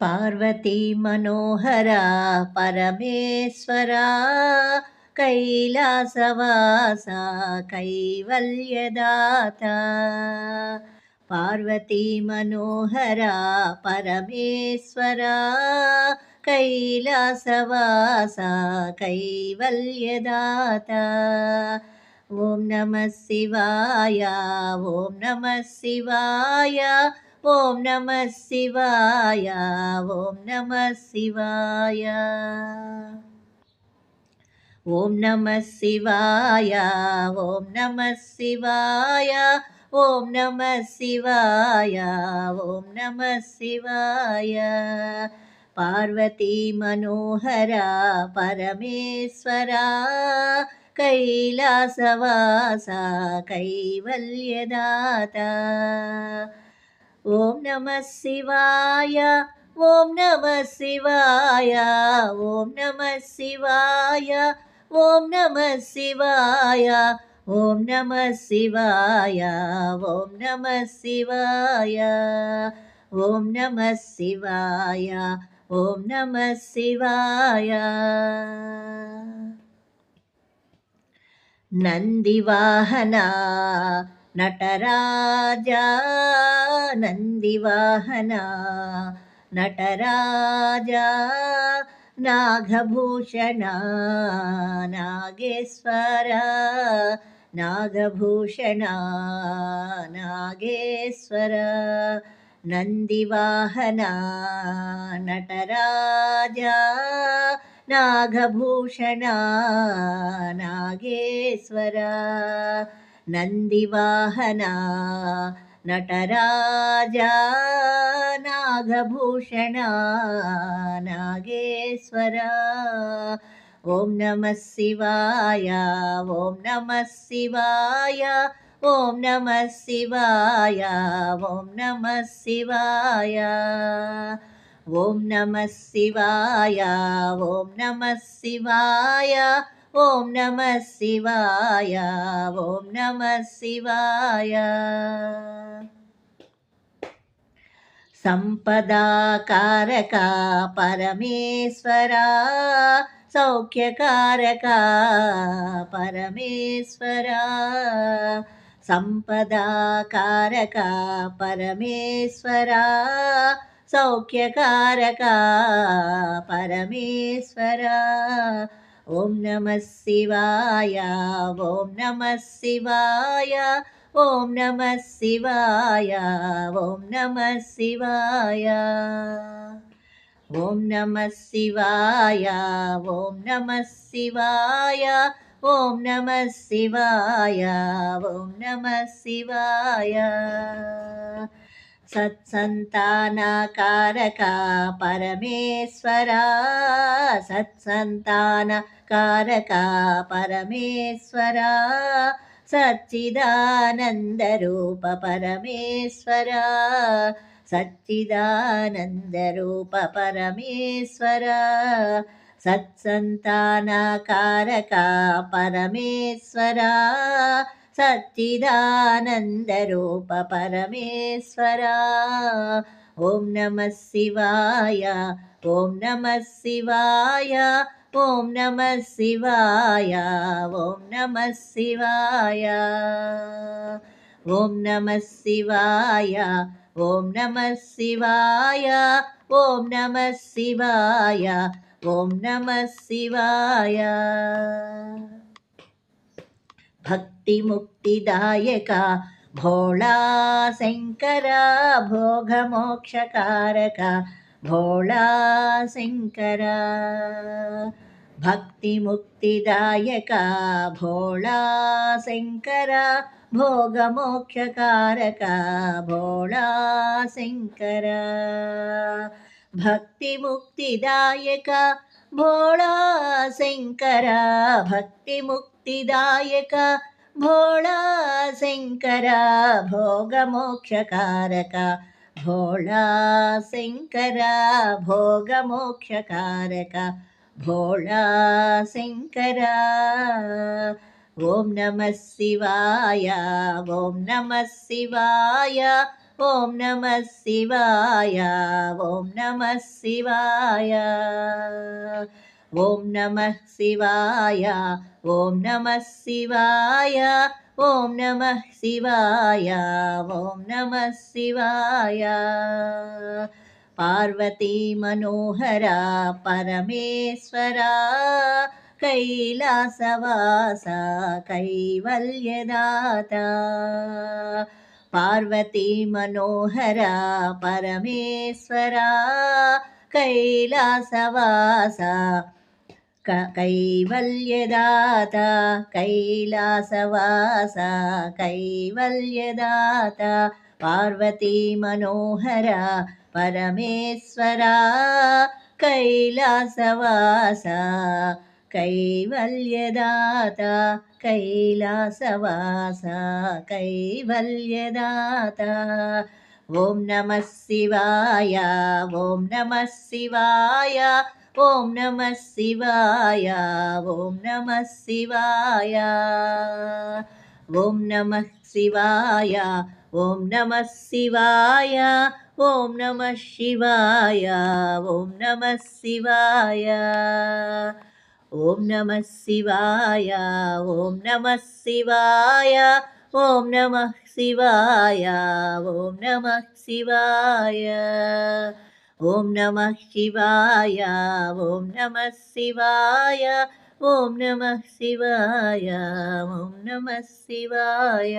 पार्वती मनोहरा परमेश्वरा कैलासवासा कैवल्यदाता पार्वती मनोहरा परमेश्वरा कैलासवासा कैवल्यदाता ॐ नमः शिवाय ॐ नमः शिवाय ॐ नमः शिवाय ॐ नमः शिवाय ॐ नमः शिवाय ॐ नमः शिवाय ॐ नमः शिवाय ॐ नमः शिवाय पार्वती मनोहरा परमेश्वरा कैलासवासा कैवल्यदाता ॐ नमः शिवाय ॐ नमः शिवाय ॐ नमः शिवाय ॐ नमः शिवाय ॐ नमः शिवाय ॐ नमः शिवाय ॐ नमः शिवाय ॐ नमः शिवाय नन्दिवाहना नटराजा नन्दिवाहना नटराजा नागभूषणा नागेश्वर नागभूषणा नागेश्वर नन्दिवाहना नटराजा नागभूषणा नागेश्वर नन्दिवाहना नटराजा नागभूषणा नागेश्वर ॐ नमः शिवाय ॐ नमः शिवाय ॐ नमः शिवाय ॐ नमः शिवाय ॐ नमः शिवाय ॐ नमः शिवाय ॐ नमः शिवाय ॐ नमः शिवाय सम्पदाकारका परमेश्वरा सौख्यकारका परमेश्वरा सम्पदाकारका परमेश्वरा सौख्यकारका परमेश्वरा ॐ नमः शिवाय ॐ नमः शिवाय ॐ नमः शिवाय ॐ नमः शिवाय ॐ नमः शिवाय ॐ नमः शिवाय ॐ नमः शिवाय ॐ नमः शिवाय सत्सन्तानकारका परमेश्वरा सत्सन्तानकारका परमेश्वरा सच्चिदानन्दरूप परमेश्वरा सच्चिदानन्दरूप परमेश्वरा सत्सन्तानकारका परमेश्वरा सच्चिदानन्दरूप परमेश्वरा ॐ नमः शिवाय ॐ नमः शिवाय ॐ नमः शिवाय ॐ नमः शिवाय ॐ नमः शिवाय ॐ नमः शिवाय ॐ नमः शिवाय ॐ नमः शिवाय भक्तिमुक्तिदायका भोळा शङ्कर भोगमोक्षकारक भोळा शङ्कर भक्तिमुक्तिदायका भोळा शङ्कर भोगमोक्षकारक भोळा शङ्कर भक्तिमुक्तिदायका भोळा शङ्कर भक्तिमुक्तिदायक भोळा शङ्कर भोगमोक्षकारक भोळा शङ्कर भोगमोक्षकारक भोळा शङ्कर ॐ नमः शिवाय ॐ नमः शिवाय ॐ नमः शिवाय ॐ नमः शिवाय ॐ नमः शिवाय ॐ नमः शिवाय ॐ नमः शिवाय ॐ नमः शिवाय पार्वती मनोहरा परमेश्वरा कैलासवासा कैवल्यदाता पार्वती मनोहरा परमेश्वरा कैलासवासा कैवल्यदाता कैलासवासा कैवल्यदाता पार्वती मनोहरा परमेश्वरा कैलासवासा कैवल्यदाता कैलासवासा कैवल्यदाता ॐ नमः शिवाय ॐ नमः शिवाय ॐ नमः शिवाय ॐ नमः शिवाय ॐ नमः शिवाय ॐ नमः शिवाय ॐ नमः शिवाय ॐ नमः शिवाय ॐ नमः शिवाय ॐ नमः शिवाय ॐ नमः शिवाय ॐ नमः शिवाय ॐ नमः शिवाय ॐ नमः शिवाय ॐ नमः शिवाय ॐ नमः शिवाय